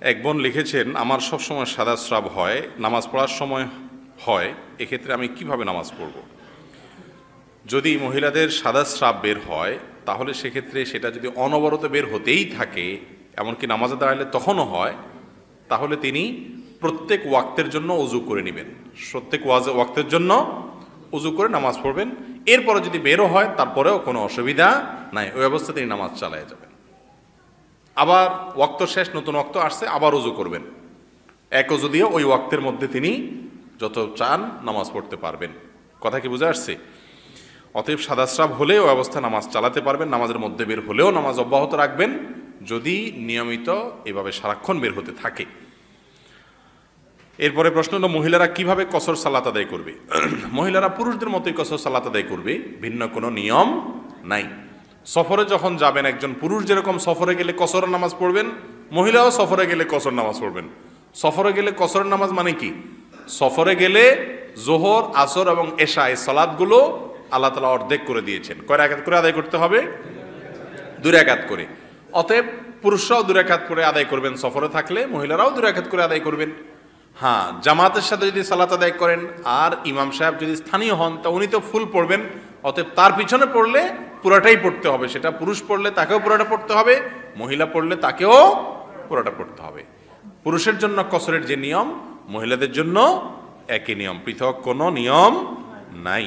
এক বোন লিখেছেন, আমার সব সময় সাদা স্রাব হয়, নামাজ পড়ার সময় হয়, এক্ষেত্রে আমি কিভাবে নামাজ পড়ব? যদি মহিলাদের সাদা স্রাব বের হয় তাহলে সেক্ষেত্রে সেটা যদি অনবরত বের হতেই থাকে, এমনকি নামাজে দাঁড়ালে তখনও হয়, তাহলে তিনি প্রত্যেক ওয়াক্তের জন্য অজু করে নেবেন। প্রত্যেক ওয়াক্তের জন্য অজু করে নামাজ পড়বেন। এরপরে যদি বেরো হয় তারপরেও কোনো অসুবিধা নাই, ওই অবস্থা তিনি নামাজ চালিয়ে যাবেন। আবার ওয়াক্ত শেষ, নতুন ওয়াক্ত আসছে, আবার অজু করবেন। এক অজু দিয়ে ওই ওয়াক্তের মধ্যে তিনি যত চান নামাজ পড়তে পারবেন। কথা কি বুঝে আসছে? অতএব সাদাস্রাব হলে ওই অবস্থা নামাজ চালাতে পারবেন, নামাজের মধ্যে বের হলেও নামাজ অব্যাহত রাখবেন, যদি নিয়মিত এভাবে সারাক্ষণ বের হতে থাকে। এরপরে প্রশ্ন হলো, মহিলারা কিভাবে কসর সালাত আদায় করবে? মহিলারা পুরুষদের মতোই কসর সালাত আদায় করবে, ভিন্ন কোনো নিয়ম নাই। সফরে যখন যাবেন, একজন পুরুষ যেরকম সফরে গেলে কসর নামাজ পড়বেন, মহিলাও সফরে গেলে কসর নামাজ পড়বেন। সফরে গেলে কসর নামাজ মানে কি? সফরে গেলে জোহর, আসর এবং এশা, এই সালাতগুলো আল্লাহ তাআলা অর্ধেক করে দিয়েছেন। কয় রাকাত করে আদায় করতে হবে? 2 রাকাত করে। অতএব পুরুষরাও 2 রাকাত করে আদায় করবেন সফরে থাকলে, মহিলারাও 2 রাকাত করে আদায় করবেন। হ্যাঁ, জামাতের সাথে যদি সালাত আদায় করেন আর ইমাম সাহেব যদি স্থানীয় হন, তা উনি তো ফুল পড়বেন। অতএব তার পিছনে পড়লে পুরাটাই পড়তে হবে। সেটা পুরুষ পড়লে তাকেও পুরাটা পড়তে হবে, মহিলা পড়লে তাকেও পুরাটা পড়তে হবে। পুরুষের জন্য কসরের যে নিয়ম, মহিলাদের জন্য একই নিয়ম, পৃথক কোনো নিয়ম নাই।